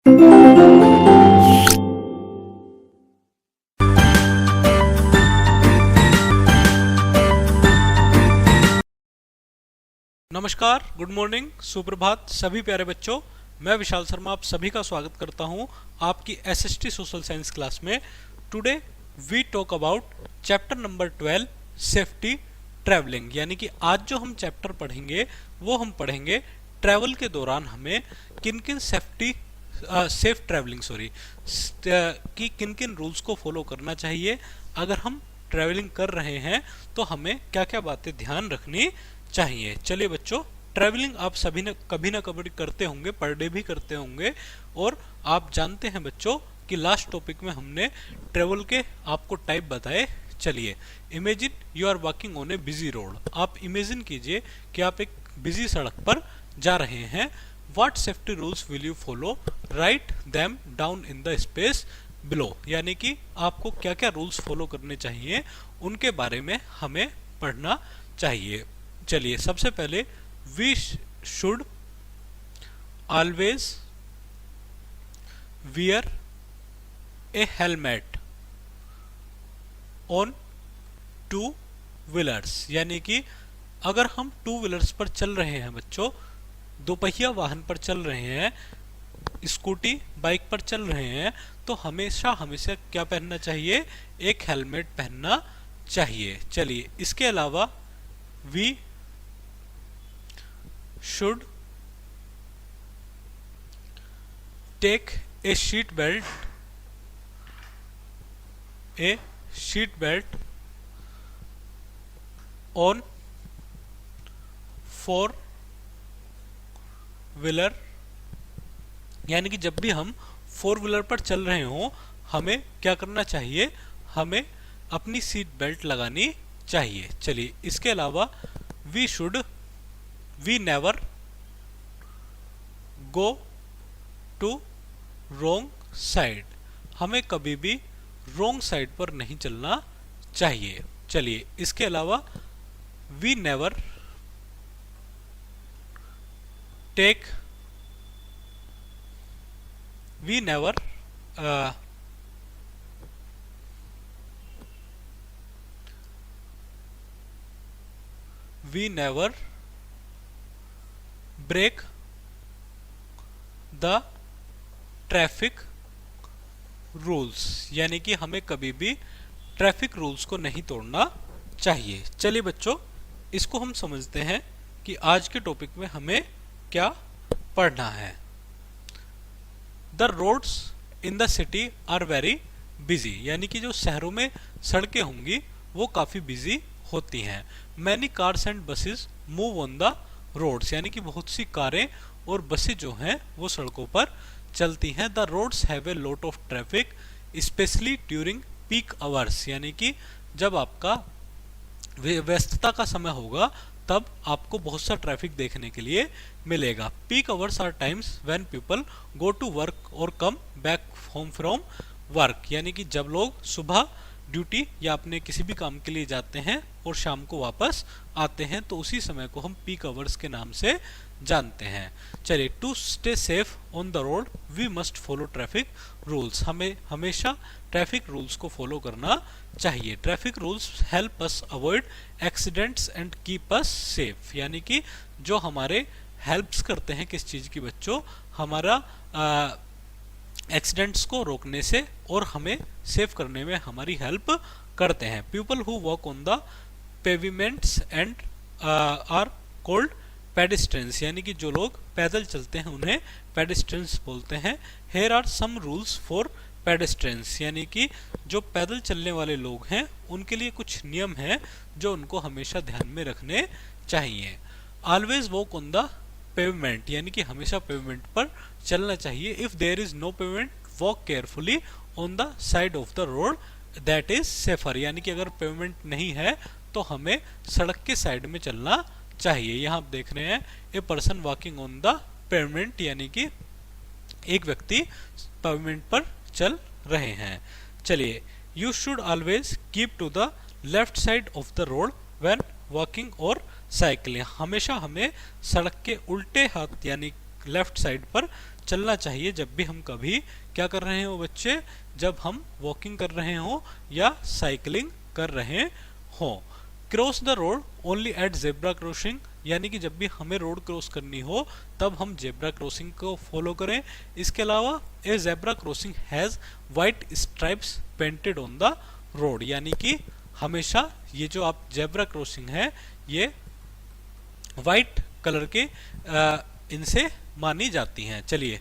नमस्कार, good morning, सुप्रभात सभी प्यारे बच्चों। मैं विशाल शर्मा आप सभी का स्वागत करता हूं आपकी एसएसटी सोशल साइंस क्लास में। Today we talk about chapter number 12 safety travelling. यानी कि आज जो हम चैप्टर पढ़ेंगे वो हम पढ़ेंगे ट्रैवल के दौरान हमें किन किन सेफ ट्रैवलिंग की किन किन रूल्स को फॉलो करना चाहिए। अगर हम ट्रैवलिंग कर रहे हैं तो हमें क्या क्या बातें ध्यान रखनी चाहिए। चलिए बच्चों, ट्रैवलिंग आप सभी ने कभी ना कभी करते होंगे, पर डे भी करते होंगे। और आप जानते हैं बच्चों कि लास्ट टॉपिक में हमने ट्रैवल के आपको टाइप बताए। चलिए, imagine you are walking on a busy road. आप इमेजिन कीजिए कि आप एक बिजी सड़क पर जा रहे हैं। What safety rules will you follow, write them down in the space below. यानी कि आपको क्या क्या रूल्स फॉलो करने चाहिए उनके बारे में हमें पढ़ना चाहिए। चलिए, सबसे पहले we should always wear a helmet on two wheelers. यानी कि अगर हम टू व्हीलर्स पर चल रहे हैं बच्चों, दोपहिया वाहन पर चल रहे हैं, स्कूटी बाइक पर चल रहे हैं, तो हमेशा क्या पहनना चाहिए, एक हेलमेट पहनना चाहिए। चलिए, इसके अलावा we should take a seat belt on four wheeler. यानी कि जब भी हम फोर व्हीलर पर चल रहे हो हमें क्या करना चाहिए, हमें अपनी सीट बेल्ट लगानी चाहिए। चलिए, इसके अलावा we never go to wrong side। हमें कभी भी wrong side पर नहीं चलना चाहिए। चलिए, इसके अलावा we never break the traffic rules. यानी कि हमें कभी भी ट्रैफिक रूल्स को नहीं तोड़ना चाहिए। चलिए बच्चों, इसको हम समझते हैं कि आज के टॉपिक में हमें क्या पढ़ना है। The roads in the city are very busy. यानी कि जो शहरों में सड़कें होंगी वो काफी बिजी होती हैं। Many cars and buses move on the roads. यानी कि बहुत सी कारें और बसें जो हैं वो सड़कों पर चलती हैं। The roads have a lot of traffic specially during peak hours. यानी कि जब आपका व्यस्तता का समय होगा तब आपको बहुत सा ट्रैफिक देखने के लिए मिलेगा। Peak hours are times when people go to work और come back home from work. यानी कि जब लोग सुबह ड्यूटी या अपने किसी भी काम के लिए जाते हैं और शाम को वापस आते हैं, तो उसी समय को हम पीक आवर्स के नाम से जानते हैं। चलिए, to stay safe on the road we must follow traffic rules. हमें हमेशा ट्रैफिक रूल्स को फॉलो करना चाहिए। Traffic rules help us avoid accidents and keep us safe. यानी कि जो हमारे हेल्प्स करते हैं किस चीज़ की बच्चों, हमारा एक्सीडेंट्स को रोकने से और हमें सेफ करने में हमारी हेल्प करते हैं। People who walk on the pavements and are called pedestrians. यानी कि जो लोग पैदल चलते हैं उन्हें पेडिस्ट्रियंस बोलते हैं। Here are some rules for pedestrians. यानी कि जो पैदल चलने वाले लोग हैं उनके लिए कुछ नियम हैं जो उनको हमेशा ध्यान में रखने चाहिए। Always walk on the pavement. यानी कि हमेशा पेवमेंट पर चलना चाहिए। If there is no pavement walk carefully on the side of the road that is safer. यानी कि अगर पेवमेंट नहीं है तो हमें सड़क के साइड में चलना चाहिए। यहाँ आप देख रहे हैं a person walking on the pavement. यानी कि एक व्यक्ति पेवमेंट पर चल रहे हैं। चलिए, you should always keep to the left side of the road when walking or cycling. हमेशा हमें सड़क के उल्टे हाथ यानी लेफ्ट साइड पर चलना चाहिए जब भी हम कभी क्या कर रहे हो बच्चे, जब हम वॉकिंग कर रहे हो या साइकिलिंग कर रहे हो। Cross the road only at zebra crossing, यानी कि जब भी हमें रोड क्रॉस करनी हो तब हम जेब्रा क्रॉसिंग को फॉलो करें। इसके अलावा a zebra crossing has white stripes painted on the road, यानी कि हमेशा ये जो आप जेब्रा क्रॉसिंग है ये वाइट कलर के इनसे मानी जाती हैं। चलिए,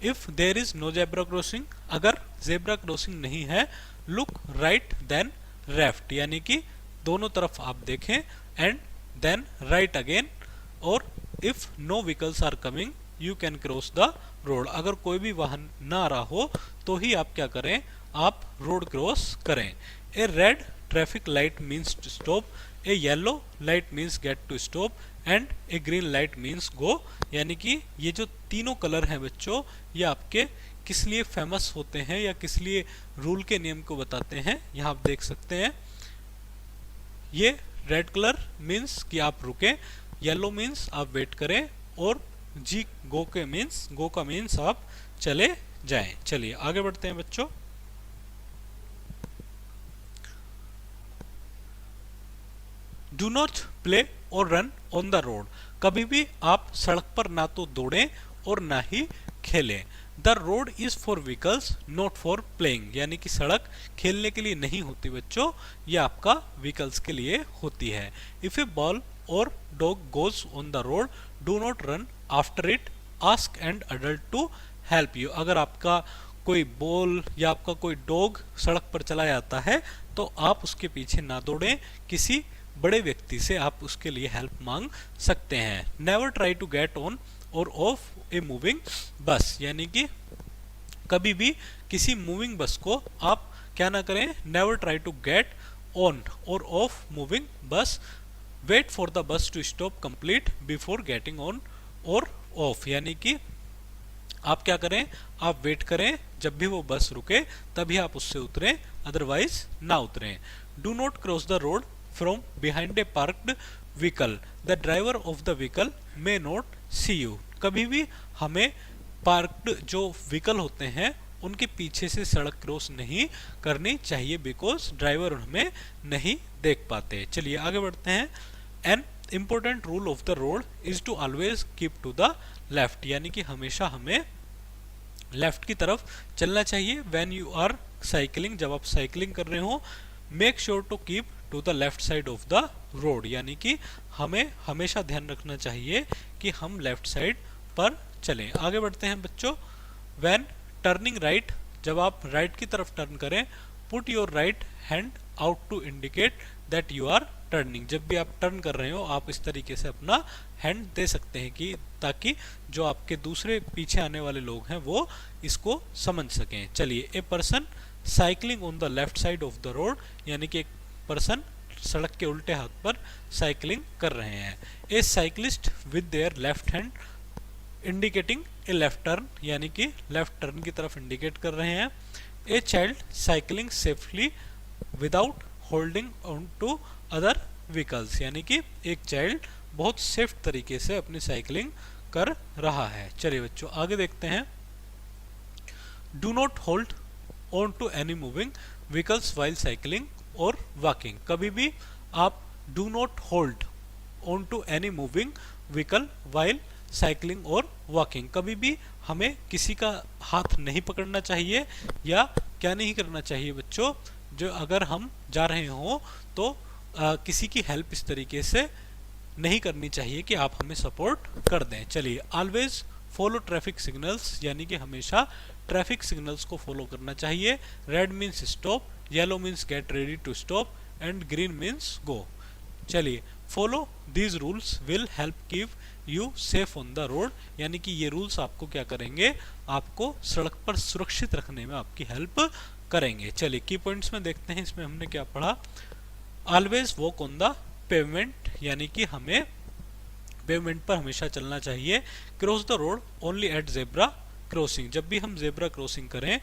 if there is no zebra crossing, अगर जेब्रा क्रॉसिंग नहीं है, लुक राइट देन लेफ्ट, यानी कि दोनों तरफ आप देखें, एंड देन राइट अगेन, और if no vehicles are coming you can cross the road, अगर कोई भी वाहन ना आ रहा हो तो ही आप क्या करें, आप रोड क्रॉस करें। A red traffic light means to stop, a yellow light means get to stop, and a green light means go, यानी कि ये जो तीनों कलर हैं बच्चों, ये आपके किस लिए फेमस होते हैं या किस लिए रूल के नियम को बताते हैं, यहाँ आप देख सकते हैं। ये रेड कलर मीन्स कि आप रुकें, येलो मीन्स आप वेट करें, और जी गो का मीन्स आप चले जाएं। चलिए आगे बढ़ते हैं बच्चों। डू नॉट प्ले और रन ऑन द रोड, कभी भी आप सड़क पर ना तो दौड़ें और ना ही खेलें। The road is for vehicles not for playing, यानी कि सड़क खेलने के लिए नहीं होती बच्चों, ये आपका व्हीकल्स के लिए होती है। If a ball or dog goes on the road do not run after it, ask an adult to help you, अगर आपका कोई बॉल या आपका कोई डॉग सड़क पर चला जाता है तो आप उसके पीछे ना दौड़ें, किसी बड़े व्यक्ति से आप उसके लिए हेल्प मांग सकते हैं। Never try to get on और ऑफ ए मूविंग बस, यानी कि कभी भी किसी मूविंग बस को आप क्या ना करें, never try to get on और off moving bus, wait for the bus to stop complete before getting on और ऑफ, यानी कि आप क्या करें, आप वेट करें जब भी वो बस रुके तभी आप उससे उतरें, अदरवाइज ना उतरें। Do not cross the road from behind a parked vehicle, the driver of the vehicle may not see you, कभी भी हमें पार्क्ड जो व्हीकल होते हैं उनके पीछे से सड़क क्रॉस नहीं करनी चाहिए, बिकॉज ड्राइवर हमें नहीं देख पाते। चलिए आगे बढ़ते हैं। An important rule of the road is to always keep to the left, यानी कि हमेशा हमें लेफ्ट की तरफ चलना चाहिए। व्हेन यू आर साइकिलिंग, जब आप साइकिलिंग कर रहे हो, make sure to keep to the left side of the road, यानी कि हमें हमेशा ध्यान रखना चाहिए कि हम लेफ्ट साइड पर चलें। आगे बढ़ते हैं बच्चों। व्हेन टर्निंग राइट, जब आप राइट की तरफ टर्न करें, put your right hand out to indicate that you are turning, जब भी आप टर्न कर रहे हो आप इस तरीके से अपना हैंड दे सकते हैं कि ताकि जो आपके दूसरे पीछे आने वाले लोग हैं वो इसको समझ सकें। चलिए, a person cycling on the left side of the road, यानी कि एक पर्सन सड़क के उल्टे हाथ पर साइकिलिंग कर रहे हैं। A cyclist with their left hand indicating a left turn, यानी कि लेफ्ट टर्न की तरफ इंडिकेट कर रहे हैं। A child cycling safely without holding on to other vehicles, यानी कि एक चाइल्ड बहुत सेफ तरीके से अपनी साइकिलिंग कर रहा है। चलिए बच्चों आगे देखते हैं। Do not hold on to any moving vehicles while cycling or walking, कभी भी आप do not hold on to any moving vehicle while cycling or walking, कभी भी हमें किसी का हाथ नहीं पकड़ना चाहिए या क्या नहीं करना चाहिए बच्चों, जो अगर हम जा रहे हो तो किसी की हेल्प इस तरीके से नहीं करनी चाहिए कि आप हमें सपोर्ट कर दें। चलिए, ऑलवेज फॉलो ट्रैफिक सिग्नल्स, यानी कि हमेशा ट्रैफिक सिग्नल्स को फॉलो करना चाहिए। Red means stop, yellow means get ready to stop, and green means go. चलिए, follow these rules will help keep you safe on the road, यानी कि ये रूल्स आपको क्या करेंगे, आपको सड़क पर सुरक्षित रखने में आपकी हेल्प करेंगे। चलिए, की पॉइंट्स में देखते हैं, इसमें हमने क्या पढ़ा। Always walk on the pavement, यानी कि हमें पेवमेंट पर हमेशा चलना चाहिए। Cross the road only at zebra crossing, जब भी हम जेब्रा क्रॉसिंग करें,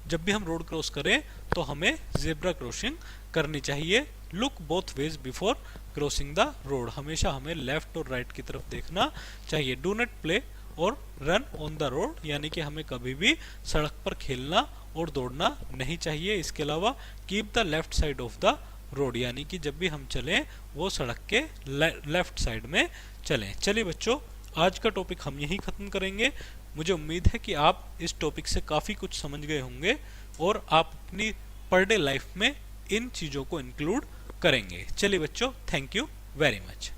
जब भी हम रोड क्रॉस करें तो हमें जेब्रा क्रॉसिंग करनी चाहिए। Look both ways before crossing the road, हमेशा हमें लेफ्ट और राइट की तरफ देखना चाहिए। डू नॉट प्ले और रन ऑन द रोड, यानी कि हमें कभी भी सड़क पर खेलना और दौड़ना नहीं चाहिए। इसके अलावा keep the left side of the road, यानी कि जब भी हम चलें वो सड़क के लेफ्ट साइड में चलें। चलिए बच्चों, आज का टॉपिक हम यहीं ख़त्म करेंगे। मुझे उम्मीद है कि आप इस टॉपिक से काफ़ी कुछ समझ गए होंगे और आप अपनी पर डे लाइफ में इन चीज़ों को इंक्लूड करेंगे। चलिए बच्चों, थैंक यू वेरी मच।